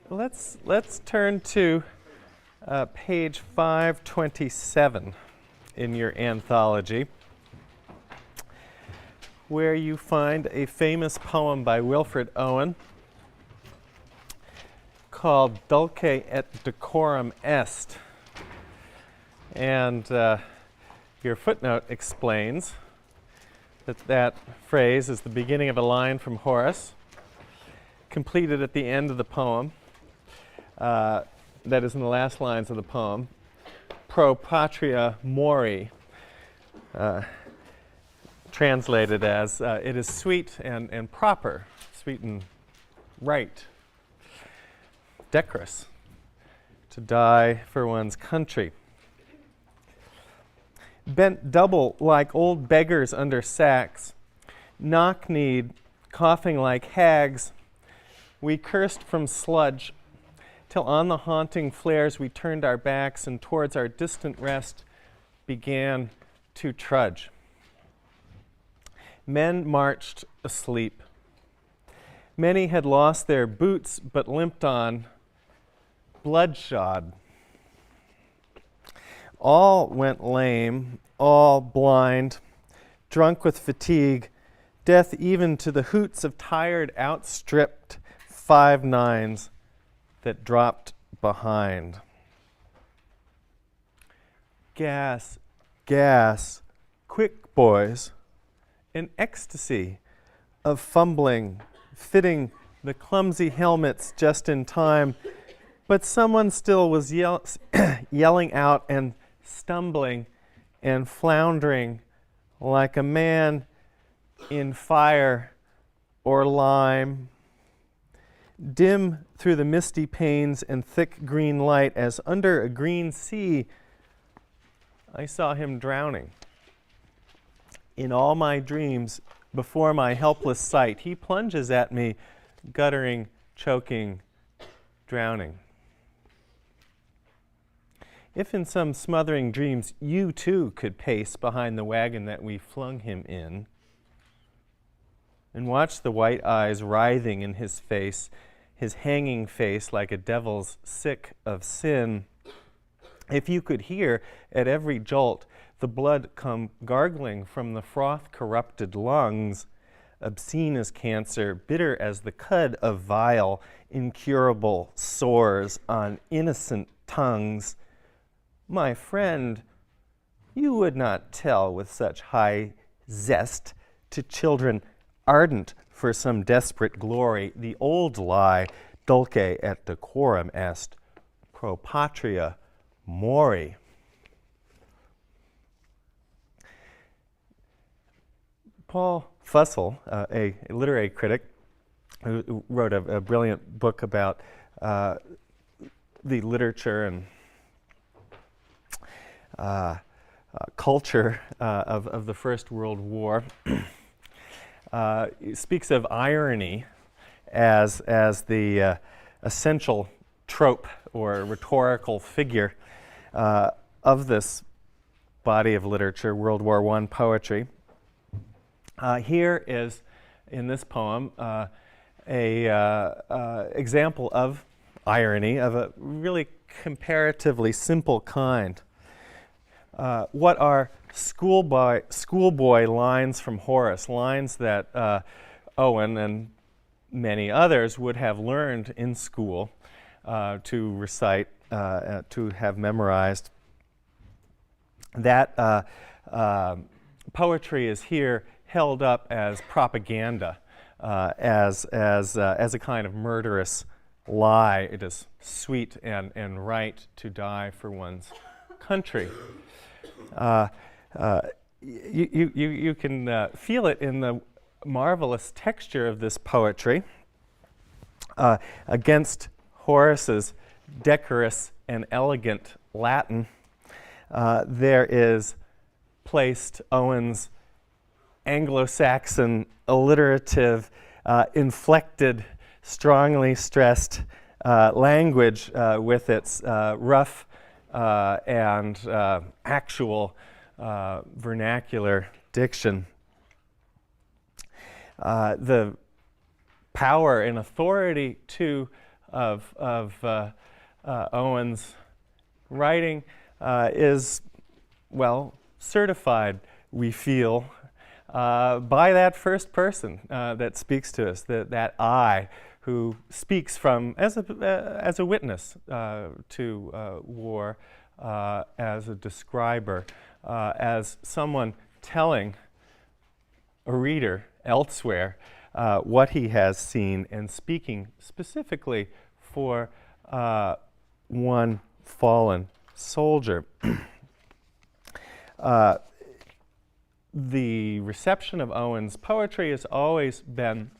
Let's turn to page 527 in your anthology, where you find a famous poem by Wilfred Owen called Dulce et decorum est. And your footnote explains that that phrase is the beginning of a line from Horace, completed at the end of the poem. That is in the last lines of the poem. Pro patria mori, translated as it is sweet and proper, sweet and right, decorous, to die for one's country. Bent double like old beggars under sacks, knock-kneed, coughing like hags, we cursed from sludge, till on the haunting flares we turned our backs and towards our distant rest began to trudge. Men marched asleep. Many had lost their boots but limped on, bloodshod. All went lame, all blind, drunk with fatigue, death even to the hoots of tired, outstripped 5 nines that dropped behind. Gas, gas, quick, boys, an ecstasy of fumbling, fitting the clumsy helmets just in time, but someone still was yelling out and stumbling and floundering like a man in fire or lime. Dim through the misty panes and thick green light, as under a green sea, I saw him drowning. In all my dreams, before my helpless sight, he plunges at me, guttering, choking, drowning. If in some smothering dreams you too could pace behind the wagon that we flung him in, and watch the white eyes writhing in his face, his hanging face like a devil's sick of sin, if you could hear at every jolt the blood come gargling from the froth-corrupted lungs, obscene as cancer, bitter as the cud of vile, incurable sores on innocent tongues, my friend, you would not tell with such high zest to children ardent for some desperate glory the old lie, dulce et decorum est, pro patria mori. Paul Fussell, a literary critic who wrote a brilliant book about the literature and culture of the First World War, speaks of irony as the essential trope or rhetorical figure of this body of literature, World War I poetry. Here is, in this poem, a example of irony of a really comparatively simple kind. What are schoolboy lines from Horace, lines that Owen and many others would have learned in school to recite, to have memorized. That poetry is here held up as propaganda, as a kind of murderous lie. It is sweet and right to die for one's country. You can feel it in the marvelous texture of this poetry against Horace's decorous and elegant Latin. There is placed Owen's Anglo-Saxon, alliterative, inflected, strongly stressed language with its rough and actual vernacular diction. The power and authority to of Owen's writing is, well, certified, we feel, by that first person that speaks to us, that I who speaks from as a witness to war, as a describer, as someone telling a reader elsewhere what he has seen, and speaking specifically for one fallen soldier. The reception of Owen's poetry has always been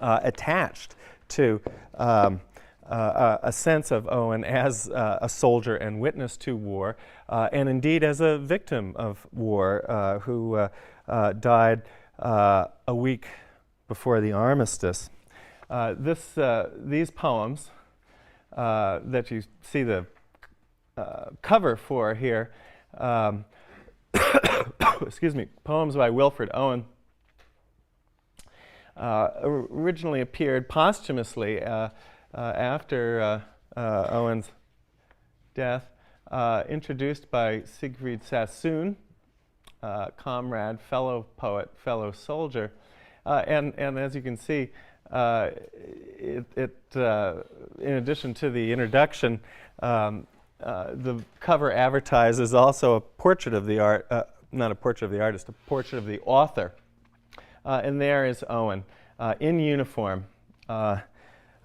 attached to a sense of Owen as a soldier and witness to war, and indeed as a victim of war who died a week before the armistice. These poems that you see the cover for here, excuse me, poems by Wilfred Owen, originally appeared posthumously after Owen's death, introduced by Siegfried Sassoon, comrade, fellow poet, fellow soldier. And as you can see, in addition to the introduction, the cover advertises also a portrait of the not a portrait of the artist, a portrait of the author. And there is Owen in uniform, a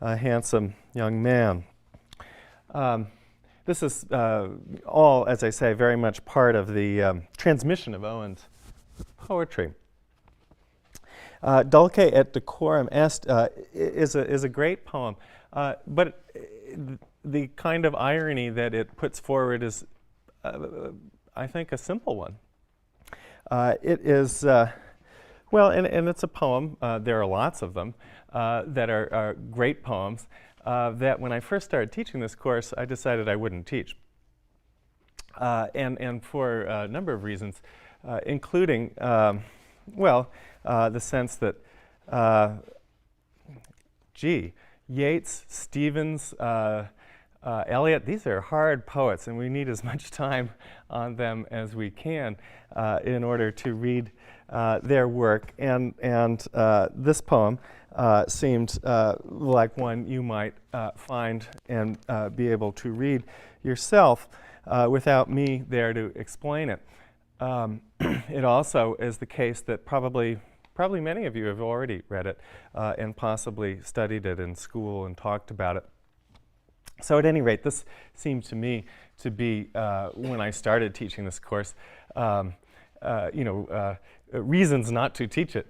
handsome young man. This is all, as I say, very much part of the transmission of Owen's poetry. Dulce et decorum est is a great poem, but the kind of irony that it puts forward is, I think, a simple one. It is, well, and it's a poem, there are lots of them, that are great poems, that when I first started teaching this course, I decided I wouldn't teach. And for a number of reasons, including, well, the sense that, Yeats, Stevens, Eliot, these are hard poets, and we need as much time on them as we can in order to read their work. And this poem seemed like one you might find and be able to read yourself without me there to explain it. It also is the case that probably many of you have already read it and possibly studied it in school and talked about it. So at any rate, this seemed to me to be, when I started teaching this course, reasons not to teach it.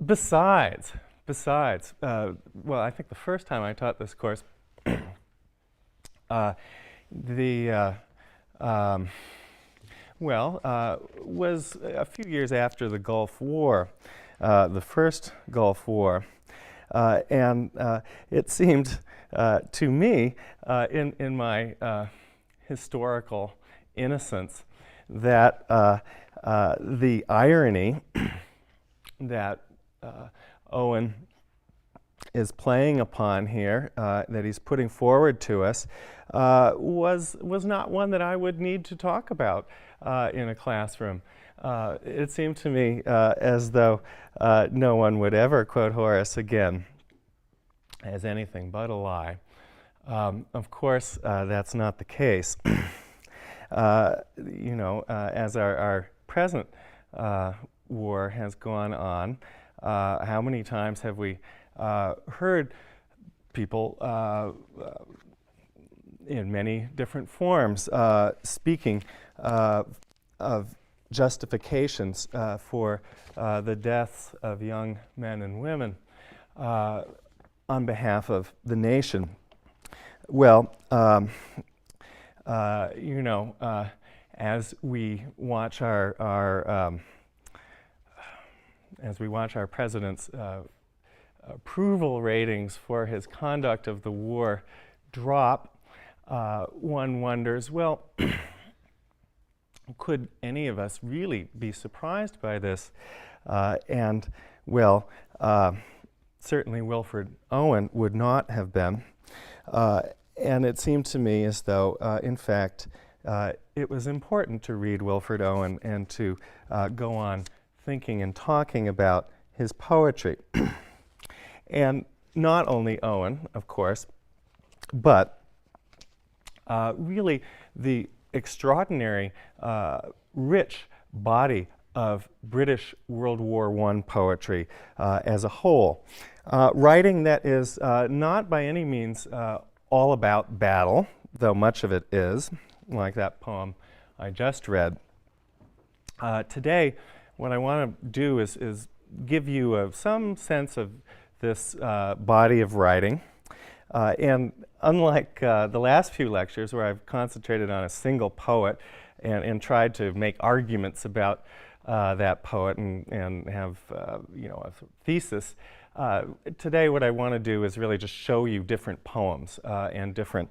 Besides, well, I think the first time I taught this course, was a few years after the Gulf War, the first Gulf War. And it seemed to me, in my historical innocence, that the irony that Owen is playing upon here, that he's putting forward to us, was not one that I would need to talk about in a classroom. It seemed to me as though no one would ever quote Horace again as anything but a lie. Of course, that's not the case. As our present war has gone on, how many times have we heard people in many different forms speaking of justifications for the deaths of young men and women on behalf of the nation? Well, as we watch our president's approval ratings for his conduct of the war drop, one wonders, well, could any of us really be surprised by this? certainly Wilfred Owen would not have been. And it seemed to me as though, in fact, it was important to read Wilfred Owen and to go on thinking and talking about his poetry. And not only Owen, of course, but really the extraordinary, rich body of British World War I poetry as a whole. Writing that is not by any means all about battle, though much of it is, like that poem I just read. Today, what I want to do is give you some sense of this body of writing. And unlike the last few lectures where I've concentrated on a single poet and tried to make arguments about that poet and have a thesis, today what I want to do is really just show you different poems and different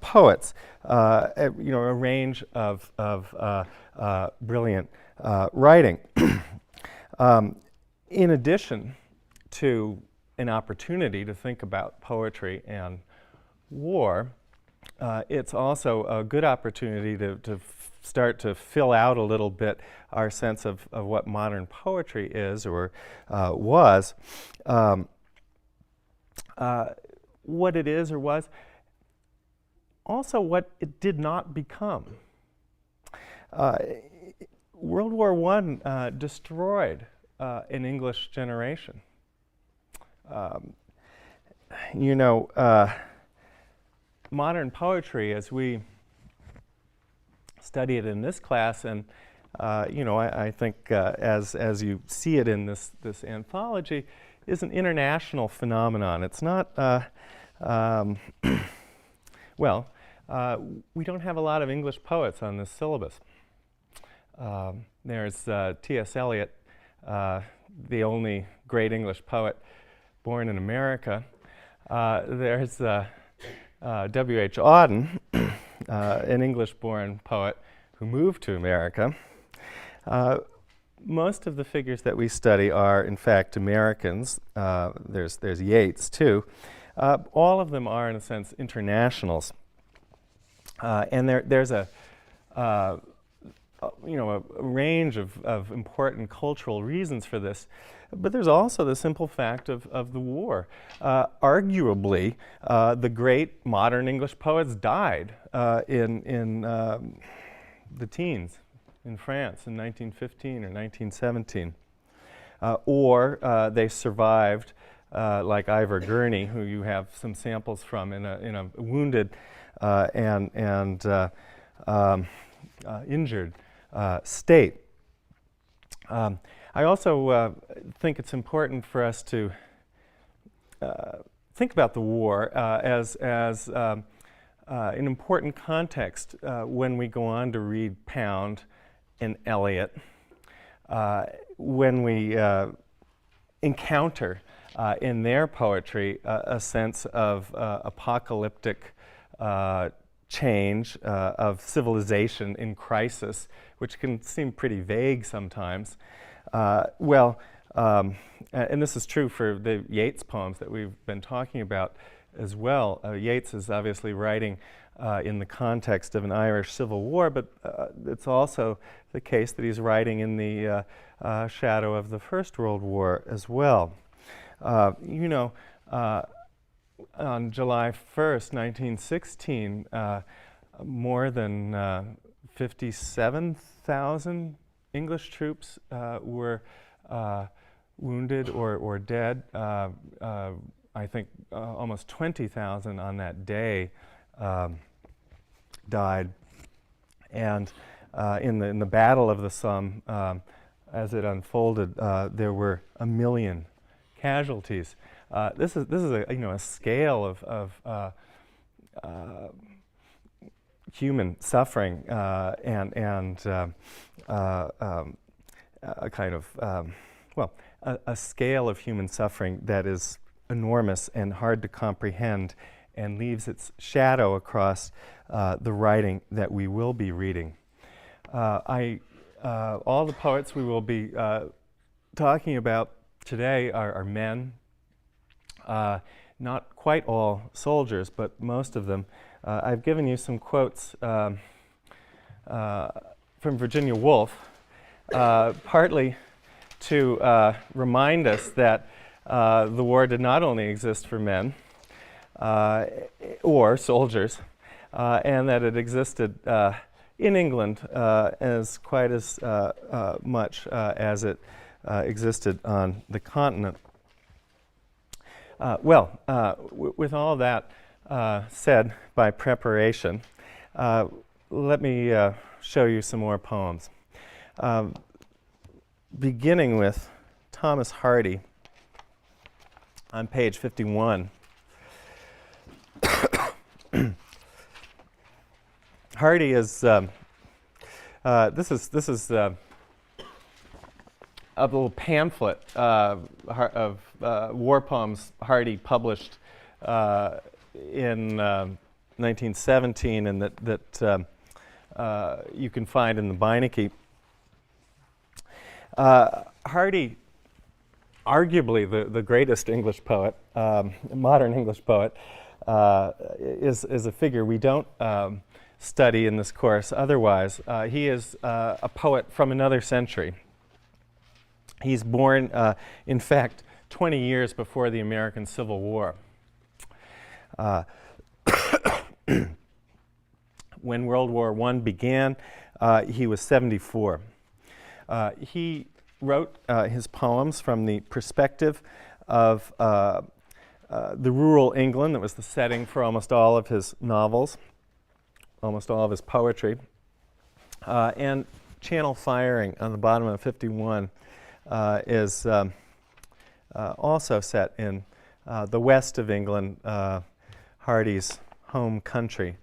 poets, a range of brilliant writing. In addition to an opportunity to think about poetry and war, it's also a good opportunity to start to fill out a little bit our sense of what modern poetry is or was, what it is or was, also what it did not become. World War I destroyed an English generation. Modern poetry, as we study it in this class, and I think as you see it in this anthology, is an international phenomenon. It's not, we don't have a lot of English poets on this syllabus. There's T.S. Eliot, the only great English poet born in America. There's W.H. Auden, an English-born poet who moved to America. Most of the figures that we study are, in fact, Americans. There's Yeats, too. All of them are, in a sense, internationals. And there's a range of important cultural reasons for this. But there's also the simple fact of the war. Arguably, the great modern English poets died in the teens in France in 1915 or 1917. Or they survived, like Ivor Gurney, who you have some samples from, in a wounded and injured state. I also think it's important for us to think about the war as an important context when we go on to read Pound and Eliot, when we encounter in their poetry a sense of apocalyptic change, of civilization in crisis, which can seem pretty vague sometimes. And this is true for the Yeats poems that we've been talking about as well. Yeats is obviously writing in the context of an Irish Civil War, but it's also the case that he's writing in the shadow of the First World War as well. On July 1st, 1916, more than 57,000 English troops were wounded or dead. I think almost 20,000 on that day died. And in the Battle of the Somme, as it unfolded, there were 1 million casualties. This is a scale of human suffering and a kind of a scale of human suffering that is enormous and hard to comprehend, and leaves its shadow across the writing that we will be reading. All the poets we will be talking about today are men, not quite all soldiers, but most of them. I've given you some quotes from Virginia Woolf, partly to remind us that the war did not only exist for men or soldiers, and that it existed in England as quite as much as it existed on the continent. With all that said by preparation, let me show you some more poems. Beginning with Thomas Hardy on page 51. Hardy is this is a little pamphlet of war poems Hardy published in 1917, and that you can find in the Beinecke. Hardy, arguably the greatest English poet, modern English poet, is a figure we don't study in this course otherwise. He is a poet from another century. He's born, in fact, 20 years before the American Civil War. When World War I began, he was 74. He wrote his poems from the perspective of the rural England that was the setting for almost all of his novels, almost all of his poetry. And Channel Firing on the bottom of 51 is also set in the west of England, Hardy's home country,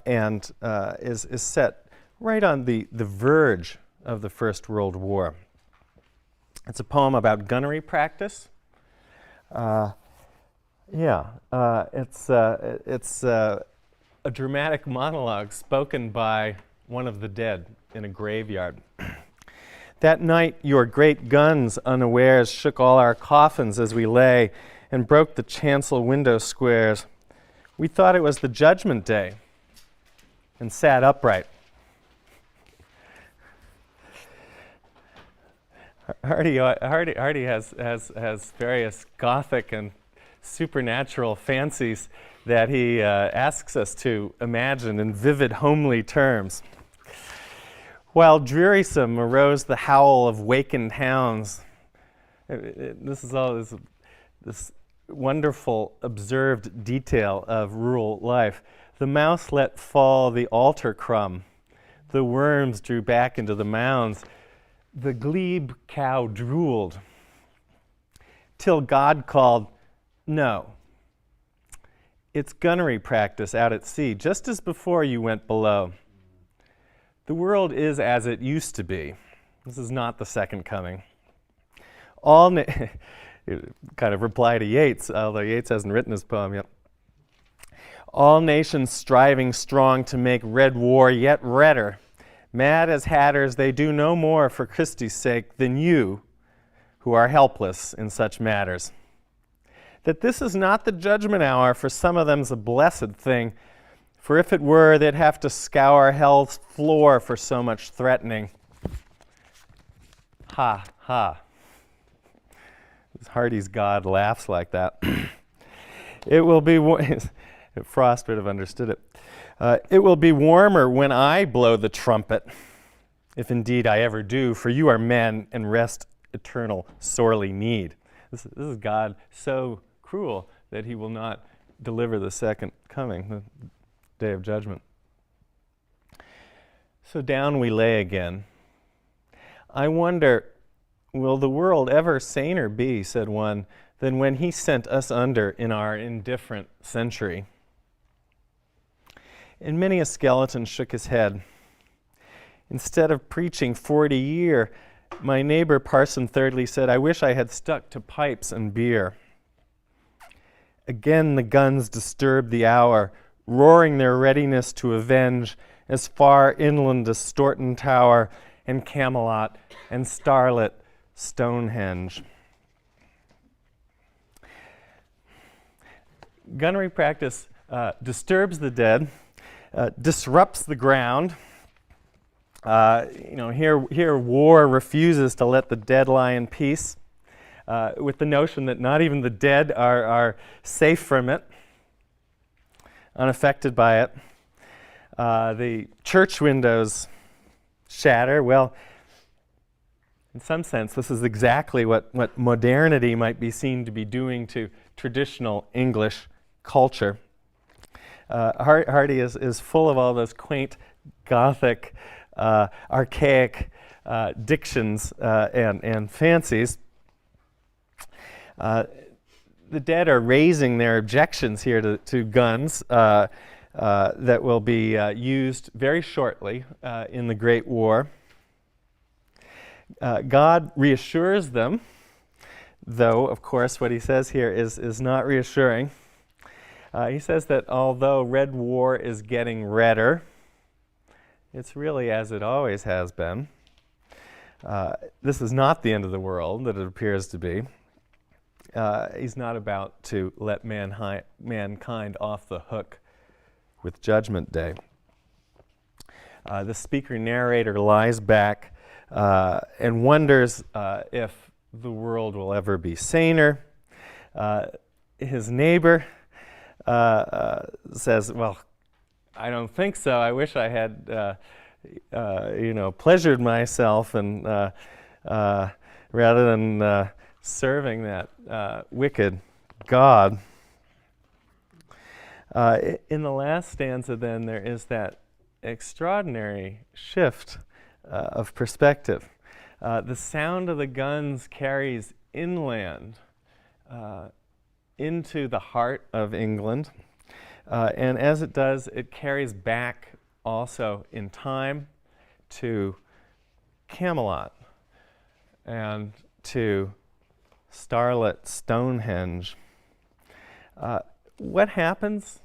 and is set right on the verge of the First World War. It's a poem about gunnery practice. It's a dramatic monologue spoken by one of the dead in a graveyard. That night your great guns unawares shook all our coffins as we lay and broke the chancel window squares. We thought it was the Judgment Day and sat upright. Hardy has various Gothic and supernatural fancies that he asks us to imagine in vivid, homely terms. While drearisome arose the howl of wakened hounds. This is all this wonderful observed detail of rural life. The mouse let fall the altar crumb. The worms drew back into the mounds. The glebe cow drooled. Till God called, no. It's gunnery practice out at sea, just as before you went below. The world is as it used to be. This is not the second coming. Kind of reply to Yeats, although Yeats hasn't written his poem yet. All nations striving strong to make red war yet redder. Mad as hatters, they do no more for Christi's sake than you, who are helpless in such matters. That this is not the judgment hour, for some of them's a blessed thing. For if it were, they'd have to scour hell's floor for so much threatening. Ha, ha. Hardy's God laughs like that. It will be, Frost would have understood it. It will be warmer when I blow the trumpet, if indeed I ever do, for you are men and rest eternal sorely need. This is God so cruel that he will not deliver the second coming, the day of judgment. So down we lay again. I wonder, will the world ever saner be, said one, than when he sent us under in our indifferent century? And many a skeleton shook his head. Instead of preaching 40 year, my neighbor Parson Thirdly said, I wish I had stuck to pipes and beer. Again the guns disturbed the hour, roaring their readiness to avenge as far inland as Storton Tower and Camelot and starlit Stonehenge. gunnery practice disturbs the dead, disrupts the ground. Here war refuses to let the dead lie in peace, with the notion that not even the dead are safe from it, unaffected by it. The church windows shatter. Well, in some sense, this is exactly what modernity might be seen to be doing to traditional English culture. Hardy is full of all those quaint, Gothic, archaic dictions and fancies. The dead are raising their objections here to guns that will be used very shortly in the Great War. God reassures them, though, of course, what he says here is not reassuring. He says that although red war is getting redder, it's really as it always has been. This is not the end of the world that it appears to be. He's not about to let mankind off the hook with Judgment Day. The speaker narrator lies back and wonders if the world will ever be saner. His neighbor says, well, I don't think so. I wish I had, pleasured myself and rather than serving that wicked God. In the last stanza, then, there is that extraordinary shift of perspective. The sound of the guns carries inland into the heart of England. And as it does, it carries back also in time to Camelot and to starlit Stonehenge. What happens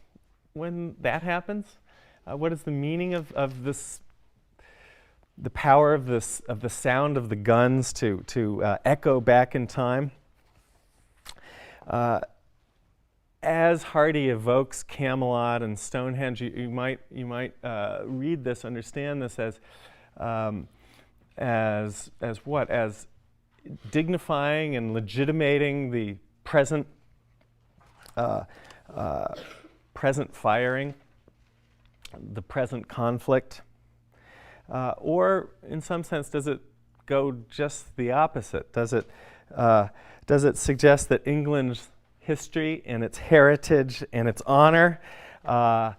when that happens? What is the meaning of this? The power of the sound of the guns to echo back in time. As Hardy evokes Camelot and Stonehenge, you might read this, understand this as what? As dignifying and legitimating the present firing, the present conflict, or in some sense, does it go just the opposite? Does it suggest that England's history and its heritage and its honor are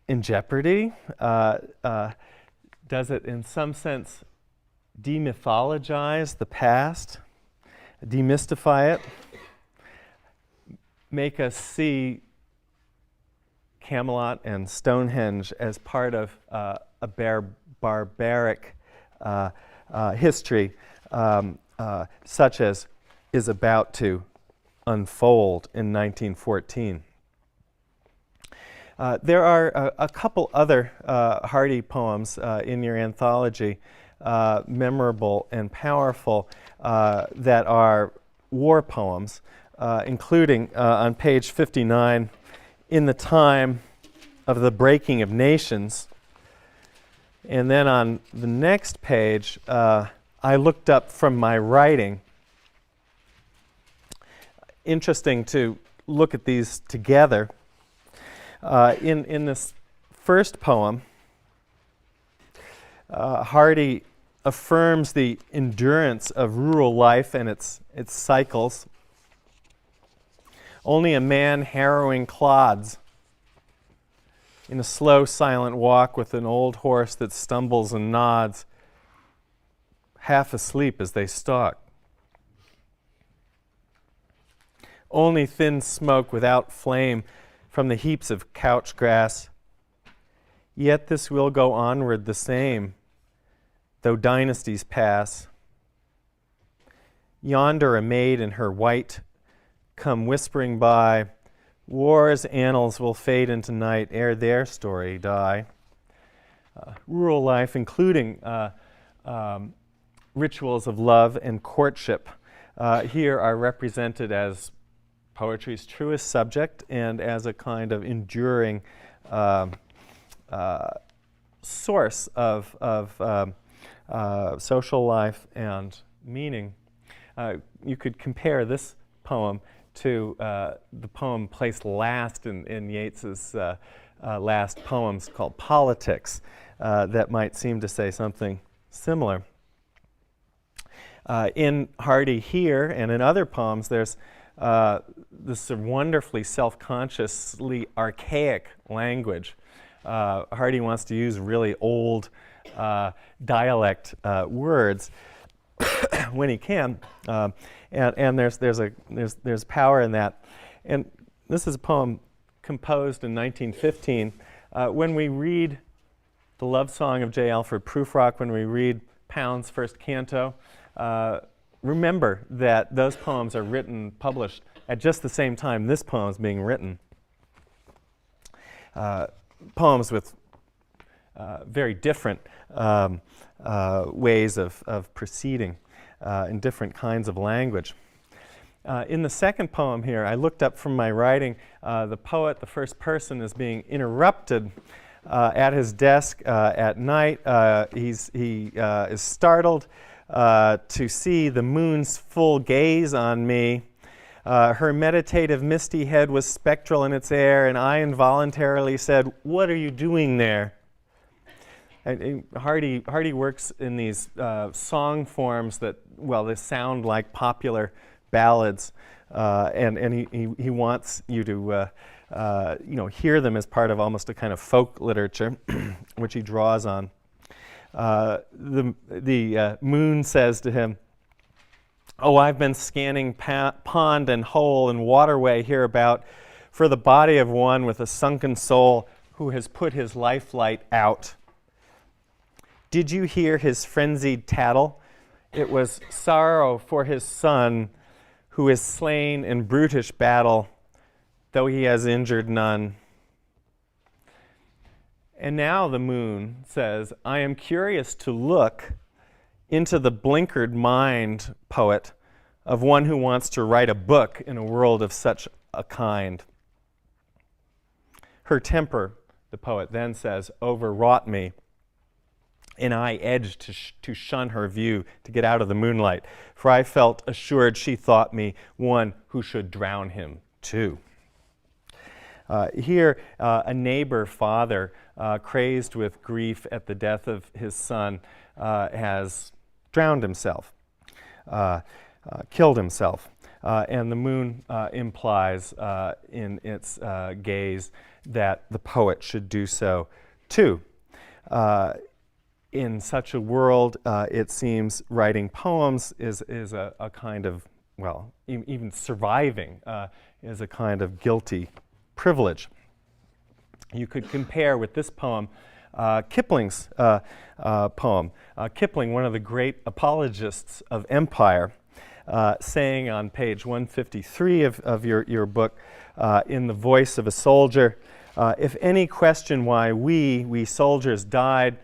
in jeopardy? Does it, in some sense, demythologize the past, demystify it, make us see Camelot and Stonehenge as part of a barbaric history such as is about to unfold in 1914. There are a couple other Hardy poems in your anthology, memorable and powerful, that are war poems, including on page 59, In the Time of the Breaking of Nations. And then on the next page, I looked up from my writing. Interesting to look at these together. In this first poem, Hardy affirms the endurance of rural life and its cycles. Only a man harrowing clods in a slow, silent walk with an old horse that stumbles and nods, half asleep as they stalk. Only thin smoke without flame from the heaps of couch grass. Yet this will go onward the same, though dynasties pass. Yonder a maid in her white come whispering by. War's annals will fade into night ere their story die. Rural life, including rituals of love and courtship, here are represented as poetry's truest subject and as a kind of enduring source of social life and meaning. You could compare this poem to the poem placed last in Yeats's last poems called Politics that might seem to say something similar. In Hardy here and in other poems, there's this wonderfully self-consciously archaic language. Hardy wants to use really old dialect words when he can, and there's power in that. And this is a poem composed in 1915. When we read the love song of J. Alfred Prufrock, when we read Pound's first canto, remember that those poems are written, published at just the same time this poem is being written. Poems with very different ways of proceeding in different kinds of language. In the second poem here, I looked up from my writing, the poet, the first person, is being interrupted at his desk at night. He is startled to see the moon's full gaze on me. Her meditative misty head was spectral in its air, and I involuntarily said, "What are you doing there?" And Hardy works in these song forms that, well, they sound like popular ballads, and he wants you to hear them as part of almost a kind of folk literature, which he draws on. The moon says to him, "Oh, I've been scanning pond and hole and waterway hereabout for the body of one with a sunken soul who has put his lifelight out. Did you hear his frenzied tattle? It was sorrow for his son who is slain in brutish battle, though he has injured none." And now the moon says, "I am curious to look into the blinkered mind, poet, of one who wants to write a book in a world of such a kind." Her temper, the poet then says, overwrought me, and I edged to shun her view, to get out of the moonlight, for I felt assured she thought me one who should drown him too. Here, a neighbor father, crazed with grief at the death of his son, has drowned himself, killed himself. And the moon implies in its gaze that the poet should do so too. In such a world, it seems writing poems is a kind of, well, even surviving is a kind of guilty privilege. You could compare with this poem Kipling's poem. Kipling, one of the great apologists of empire, saying on page 153 of your book, in the voice of a soldier, "If any question why we soldiers died,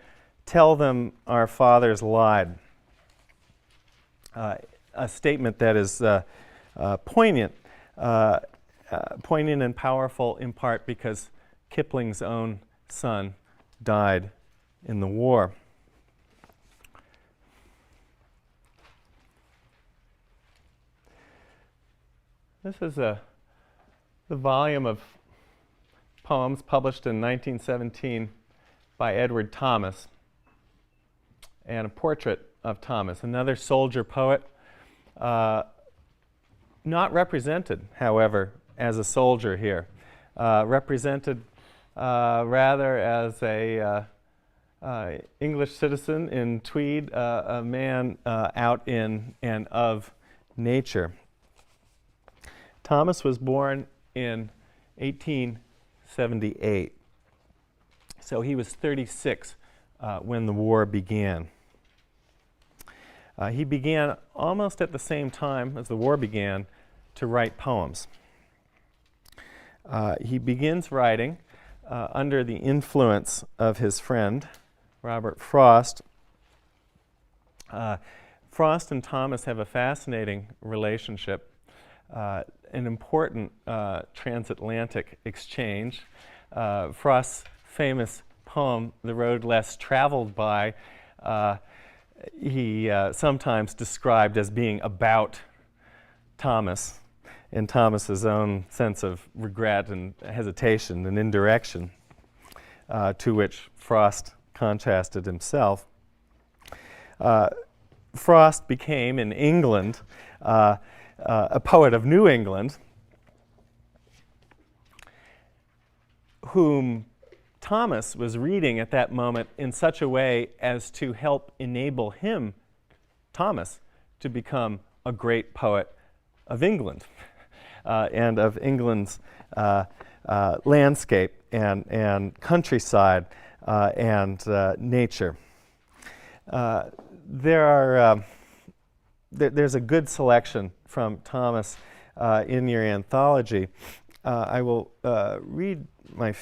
tell them our fathers lied." A statement that is poignant and powerful in part because Kipling's own son died in the war. This is the volume of poems published in 1917 by Edward Thomas, and a portrait of Thomas, another soldier poet, not represented, however, as a soldier here, represented rather as a English citizen in tweed, a man out in and of nature. Thomas was born in 1878, so he was 36 when the war began. He began almost at the same time as the war began to write poems. He begins writing under the influence of his friend, Robert Frost. Frost and Thomas have a fascinating relationship. an important transatlantic exchange. Frost's famous poem, The Road Less Traveled By, he sometimes described as being about Thomas, in Thomas's own sense of regret and hesitation and indirection, to which Frost contrasted himself. Frost became, in England, a poet of New England, whom Thomas was reading at that moment in such a way as to help enable him, Thomas, to become a great poet of England and of England's landscape and countryside and nature. There's a good selection from Thomas in your anthology. I will read my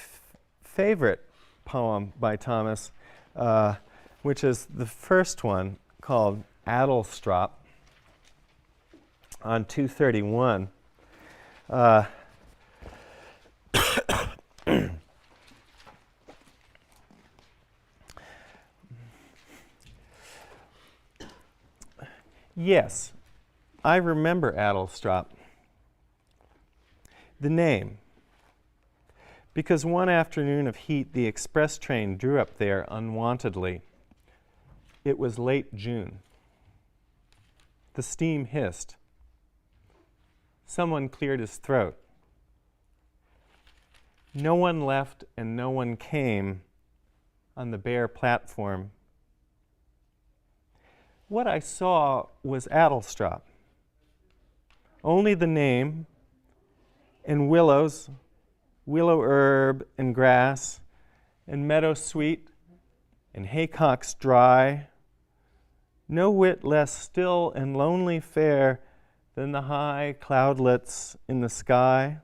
favorite poem by Thomas, which is the first one, called Addlestrop, on 231. Yes, I remember Addlestrop, the name, because one afternoon of heat the express train drew up there unwontedly. It was late June. The steam hissed. Someone cleared his throat. No one left and no one came on the bare platform. What I saw was Addlestrop. Only the name, and willows, willow herb and grass, and meadow sweet, and haycocks dry, no whit less still and lonely fair than the high cloudlets in the sky.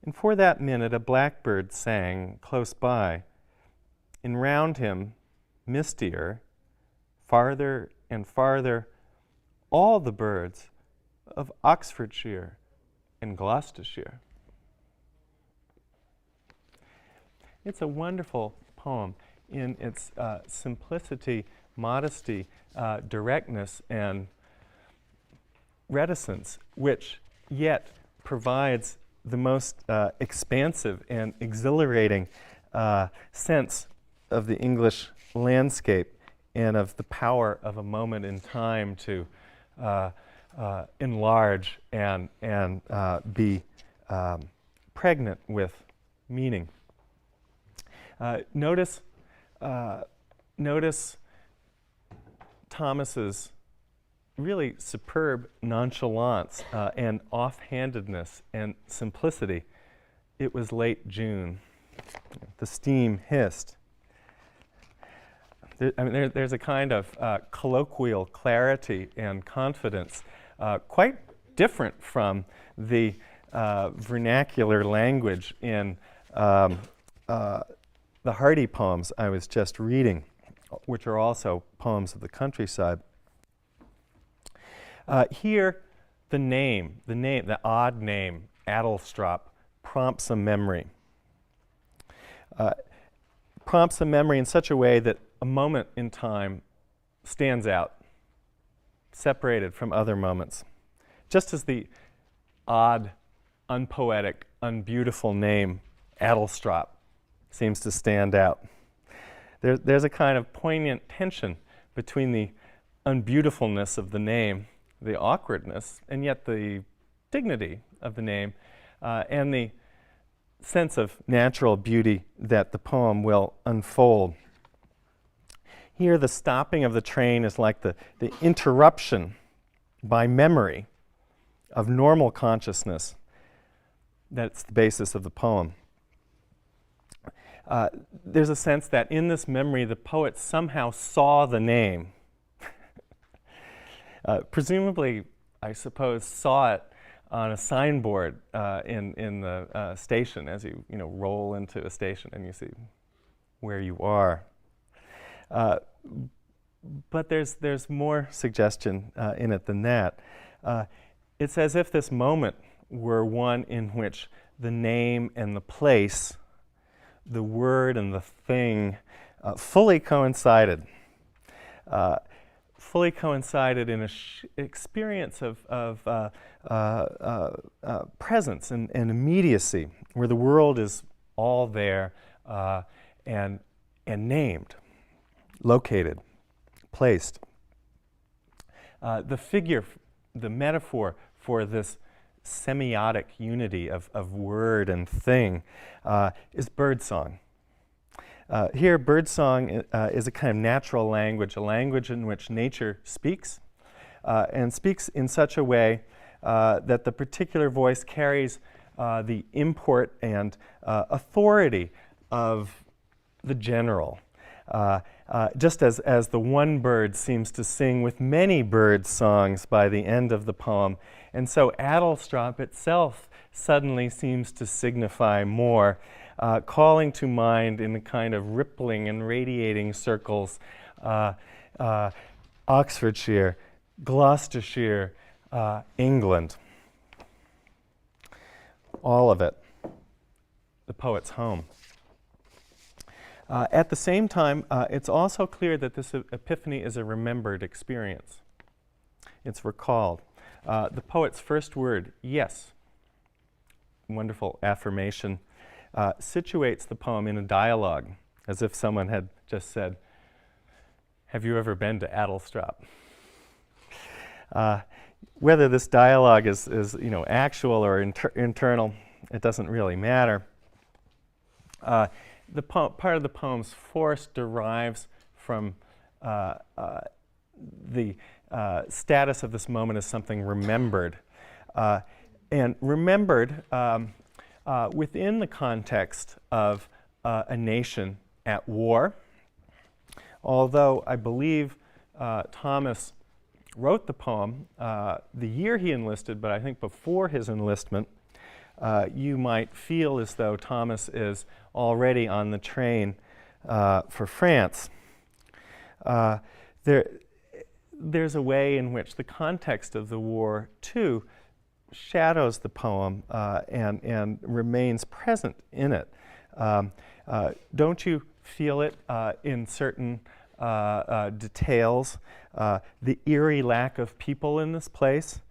And for that minute a blackbird sang close by, and round him, mistier, farther and farther, all the birds of Oxfordshire and Gloucestershire. It's a wonderful poem in its simplicity, modesty, directness, and reticence, which yet provides the most expansive and exhilarating sense of the English landscape and of the power of a moment in time to enlarge and be pregnant with meaning. Notice Thomas's really superb nonchalance and offhandedness and simplicity. It was late June. The steam hissed. There's a kind of colloquial clarity and confidence, quite different from the vernacular language in the Hardy poems I was just reading, which are also poems of the countryside. Here, the odd name, Addlestrop, prompts a memory. Prompts a memory in such a way that a moment in time stands out, separated from other moments. Just as the odd, unpoetic, unbeautiful name, Addlestrop, seems to stand out. There's a kind of poignant tension between the unbeautifulness of the name, the awkwardness, and yet the dignity of the name, and the sense of natural beauty that the poem will unfold. Here, the stopping of the train is like the interruption by memory of normal consciousness. That's the basis of the poem. There's a sense that in this memory, the poet somehow saw the name. Presumably, I suppose, saw it on a signboard in the station as you roll into a station and you see where you are. But there's more suggestion in it than that. It's as if this moment were one in which the name and the place, the word and the thing, fully coincided. Fully coincided in an experience of presence and immediacy, where the world is all there and named, located, placed. The figure, the metaphor for this semiotic unity of word and thing is birdsong. Here, birdsong is a kind of natural language, a language in which nature speaks, and speaks in such a way that the particular voice carries the import and authority of the general. Just as the one bird seems to sing with many bird songs by the end of the poem, and so Adlestrop itself suddenly seems to signify more, calling to mind in a kind of rippling and radiating circles Oxfordshire, Gloucestershire, England. All of it, the poet's home. At the same time, it's also clear that this epiphany is a remembered experience. It's recalled. The poet's first word, yes, wonderful affirmation, situates the poem in a dialogue, as if someone had just said, "Have you ever been to Adlestrop?" Whether this dialogue is actual or internal, it doesn't really matter. Part of the poem's force derives from the status of this moment as something remembered. And remembered within the context of a nation at war. Although I believe Thomas wrote the poem the year he enlisted, but I think before his enlistment, you might feel as though Thomas is already on the train for France. There's a way in which the context of the war, too, shadows the poem and remains present in it. Don't you feel it in certain details? The eerie lack of people in this place.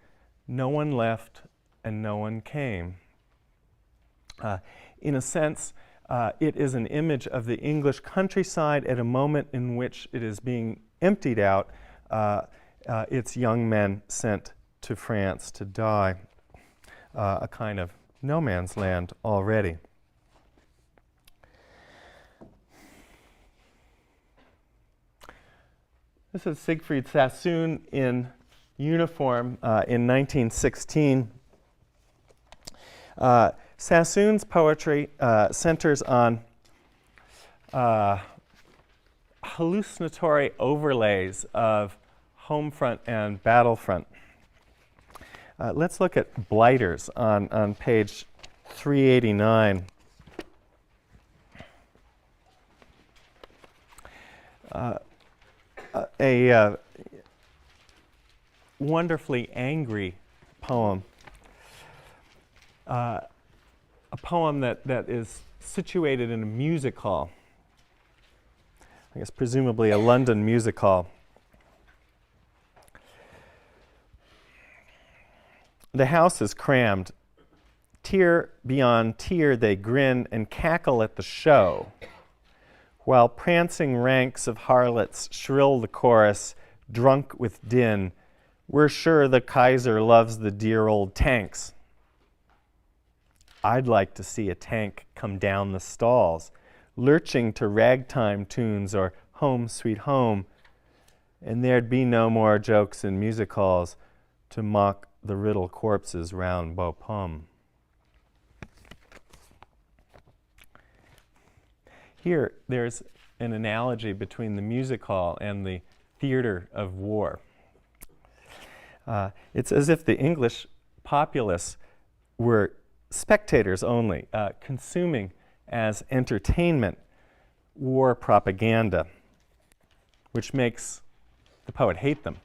No one left and no one came. In a sense, it is an image of the English countryside at a moment in which it is being emptied out, its young men sent to France to die, a kind of no man's land already. This is Siegfried Sassoon in uniform in 1916. Sassoon's poetry centers on hallucinatory overlays of home front and battlefront. Let's look at Blighters on page 389. A wonderfully angry poem. A poem that is situated in a music hall. I guess presumably a London music hall. The house is crammed. Tier beyond tier they grin and cackle at the show, while prancing ranks of harlots shrill the chorus, drunk with din, "We're sure the Kaiser loves the dear old tanks." I'd like to see a tank come down the stalls, lurching to ragtime tunes or Home Sweet Home, and there'd be no more jokes in music halls to mock the riddle corpses round Bapaume. Here, there's an analogy between the music hall and the theater of war. It's as if the English populace were spectators only, consuming as entertainment war propaganda, which makes the poet hate them.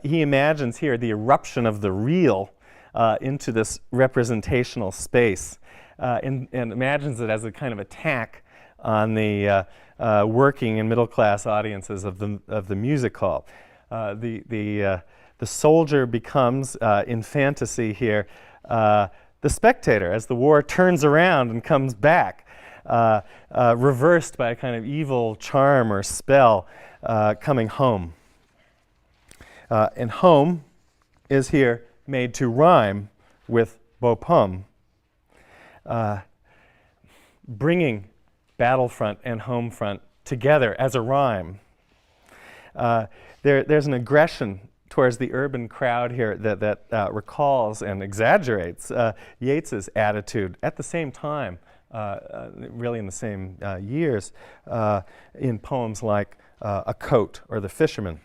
He imagines here the eruption of the real into this representational space, and imagines it as a kind of attack on the working and middle class audiences of the music hall. The soldier becomes, in fantasy here, the spectator as the war turns around and comes back, reversed by a kind of evil charm or spell, coming home. And home is here made to rhyme with beau pomme, bringing battlefront and home front together as a rhyme. There's an aggression towards the urban crowd here that recalls and exaggerates Yeats's attitude at the same time, really in the same years, in poems like A Coat or The Fisherman.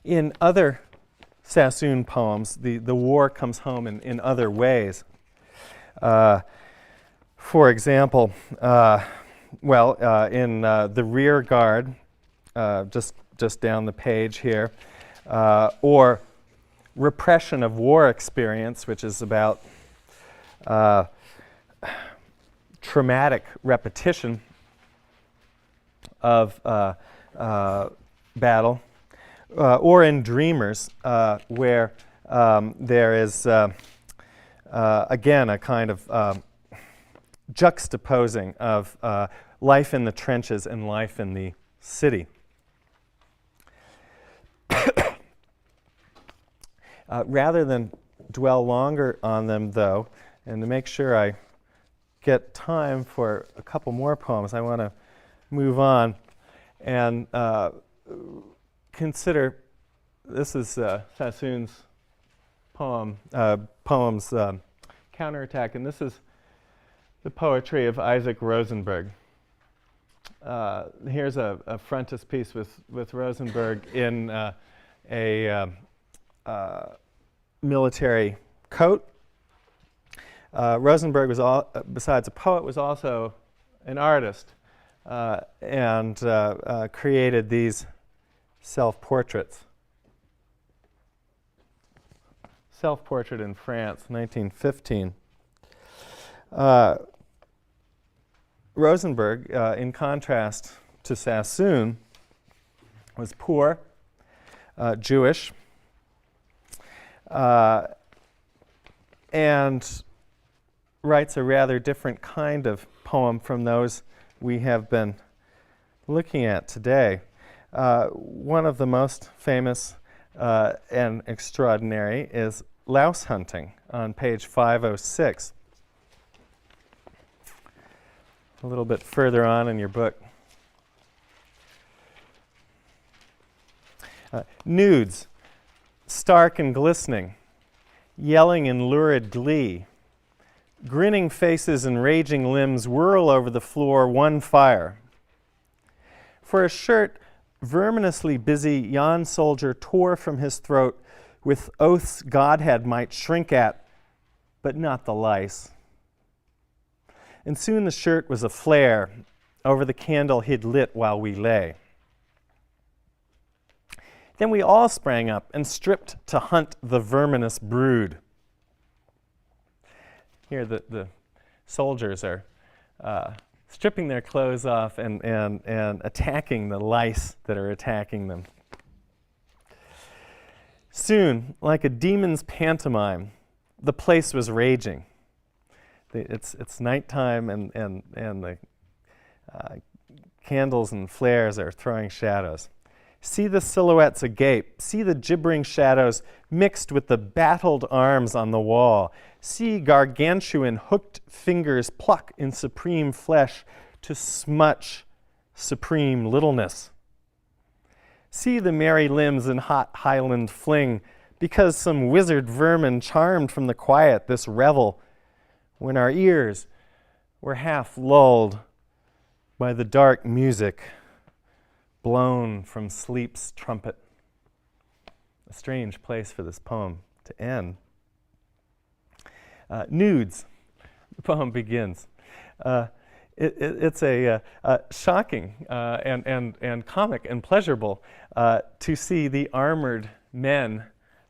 In other Sassoon poems, the war comes home in other ways. For example, in The Rear Guard, just down the page here, or Repression of War Experience, which is about traumatic repetition of battle, or in Dreamers, where there is, again, a kind of juxtaposing of life in the trenches and life in the city. Rather than dwell longer on them, though, and to make sure I get time for a couple more poems, I want to move on and consider, this is Sassoon's poems, Counterattack, and this is the poetry of Isaac Rosenberg. Here's a frontispiece with Rosenberg in a military coat. Rosenberg was, besides a poet, was also an artist and created these self-portraits. Self-portrait in France, 1915. Rosenberg, in contrast to Sassoon, was poor, Jewish, and writes a rather different kind of poem from those we have been looking at today. One of the most famous and extraordinary is Louse Hunting on page 506. A little bit further on in your book. Nudes, stark and glistening, yelling in lurid glee. Grinning faces and raging limbs whirl over the floor, one fire. For a shirt, verminously busy, yon soldier tore from his throat with oaths Godhead might shrink at, but not the lice. And soon the shirt was a flare over the candle he'd lit while we lay. Then we all sprang up and stripped to hunt the verminous brood. Here the soldiers are stripping their clothes off and attacking the lice that are attacking them. Soon, like a demon's pantomime, the place was raging. It's nighttime and the candles and flares are throwing shadows. See the silhouettes agape. See the gibbering shadows mixed with the battled arms on the wall. See gargantuan hooked fingers pluck in supreme flesh to smutch supreme littleness. See the merry limbs in hot highland fling, because some wizard vermin charmed from the quiet this revel, when our ears were half lulled by the dark music blown from sleep's trumpet. A strange place for this poem to end. Nudes, the poem begins. it's shocking and comic and pleasurable to see the armored men,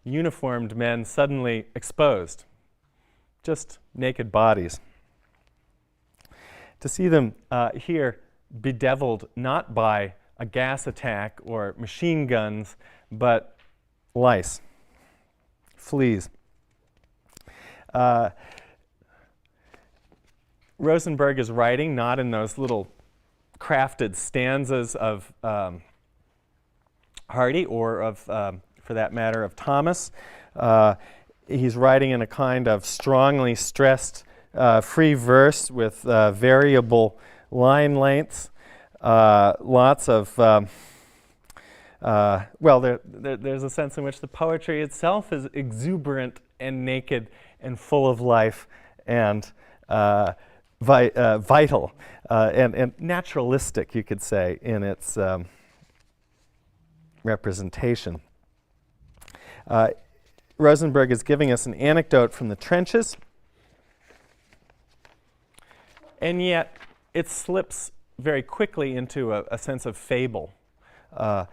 uniformed men, suddenly exposed, just naked bodies. To see them here bedeviled not by a gas attack or machine guns, but lice, fleas. Rosenberg is writing not in those little crafted stanzas of Hardy or of, for that matter, of Thomas. He's writing in a kind of strongly stressed free verse with variable line lengths, lots of, there's a sense in which the poetry itself is exuberant and naked and full of life and vital and naturalistic, you could say, in its representation. Rosenberg is giving us an anecdote from the trenches, and yet it slips very quickly into a sense of fable. The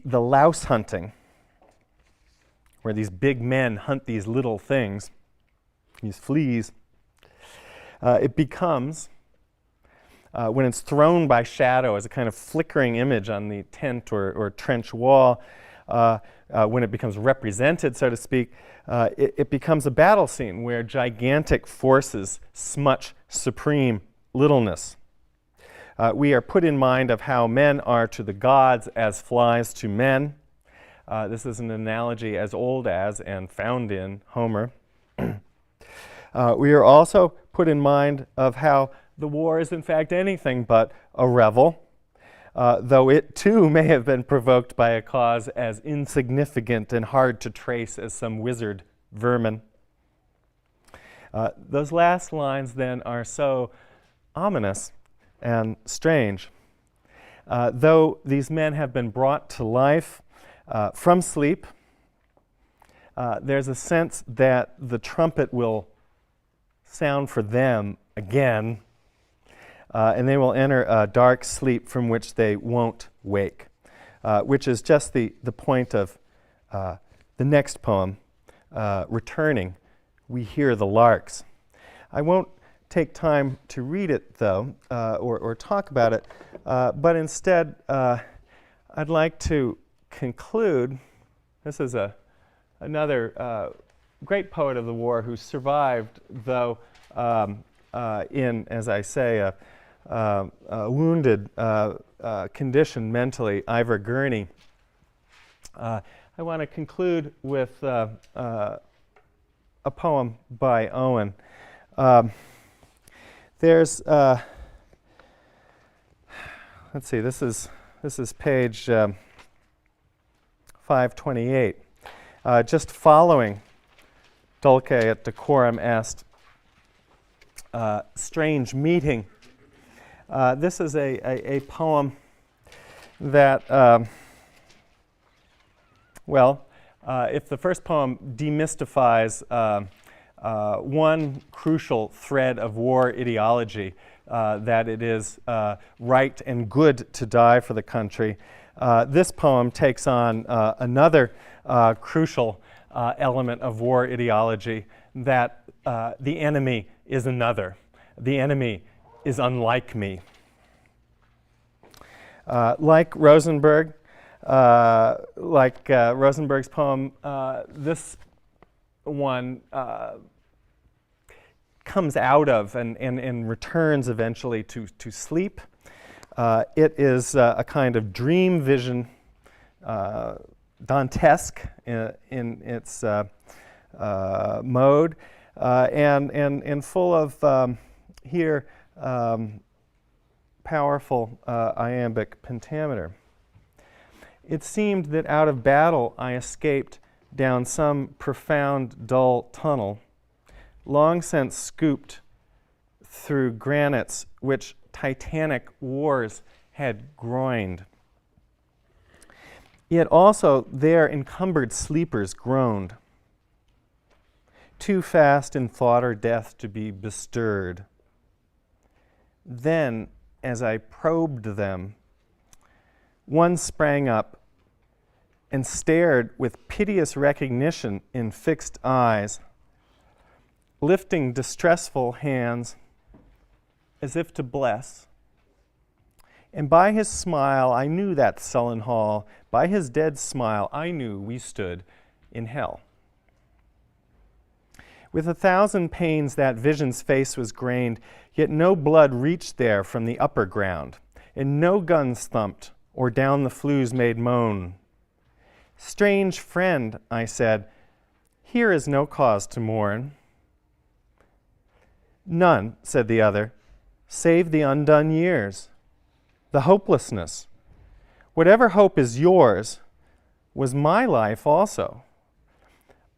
louse hunting, where these big men hunt these little things, these fleas, it becomes, when it's thrown by shadow as a kind of flickering image on the tent or trench wall, when it becomes represented, so to speak, it becomes a battle scene where gigantic forces smutch supreme littleness. We are put in mind of how men are to the gods as flies to men. This is an analogy as old as and found in Homer. We are also put in mind of how the war is in fact anything but a revel, though it too may have been provoked by a cause as insignificant and hard to trace as some wizard vermin. Those last lines then are so ominous and strange. Though these men have been brought to life from sleep, there's a sense that the trumpet will sound for them again, and they will enter a dark sleep from which they won't wake, which is just the point of the next poem, Returning, We Hear the Larks. I won't take time to read it, though, or talk about it, but instead I'd like to conclude. This is another great poet of the war who survived, though in, as I say, a wounded condition mentally, Ivor Gurney. I want to conclude with a poem by Owen. There's, let's see, this is page 528. Just following Dulce et Decorum Est, Strange Meeting. This is a poem that, if the first poem demystifies one crucial thread of war ideology, that it is right and good to die for the country, this poem takes on another crucial element of war ideology, that the enemy is another. The enemy is unlike me. Like Rosenberg, Rosenberg's poem, this one comes out of and returns eventually to sleep. It is a kind of dream vision, Dantesque in its mode, and full of here powerful iambic pentameter. It seemed that out of battle I escaped down some profound, dull tunnel, long since scooped through granites which titanic wars had groined. Yet also there encumbered sleepers groaned, too fast in thought or death to be bestirred. Then, as I probed them, one sprang up and stared with piteous recognition in fixed eyes, lifting distressful hands as if to bless. And by his smile, I knew that sullen hall. By his dead smile, I knew we stood in hell. With 1,000 pains that vision's face was grained, yet no blood reached there from the upper ground, and no guns thumped, or down the flues made moan. Strange friend, I said, here is no cause to mourn. None, said the other, save the undone years, the hopelessness. Whatever hope is yours was my life also.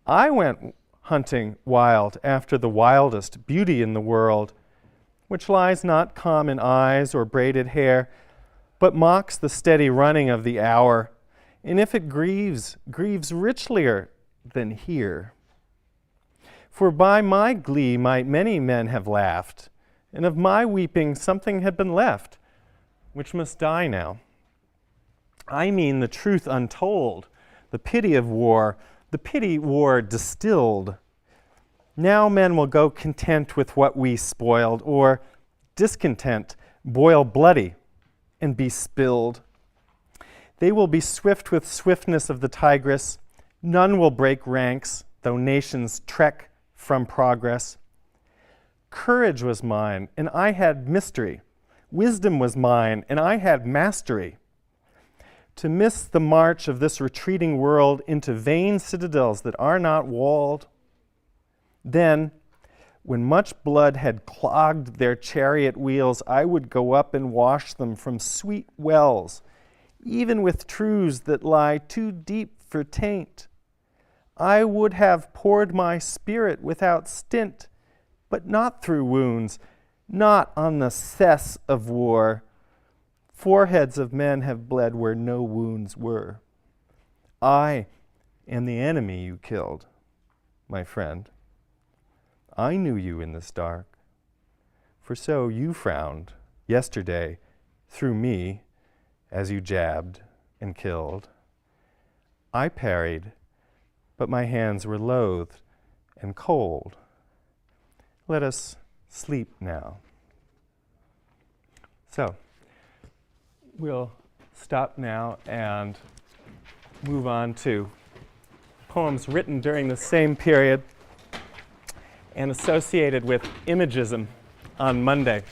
I went hunting wild after the wildest beauty in the world, which lies not calm in eyes or braided hair, but mocks the steady running of the hour, and if it grieves, grieves richlier than here. For by my glee might many men have laughed, and of my weeping something had been left, which must die now. I mean the truth untold, the pity of war, the pity war distilled. Now men will go content with what we spoiled, or discontent, boil bloody and be spilled. They will be swift with swiftness of the tigress. None will break ranks, though nations trek from progress. Courage was mine, and I had mystery. Wisdom was mine, and I had mastery. To miss the march of this retreating world into vain citadels that are not walled. Then, when much blood had clogged their chariot wheels, I would go up and wash them from sweet wells, even with truths that lie too deep for taint. I would have poured my spirit without stint, but not through wounds, not on the cess of war. Foreheads of men have bled where no wounds were. I am the enemy you killed, my friend. I knew you in this dark, for so you frowned yesterday through me as you jabbed and killed. I parried, but my hands were loathed and cold. Let us sleep now. So, we'll stop now and move on to poems written during the same period and associated with imagism on Monday.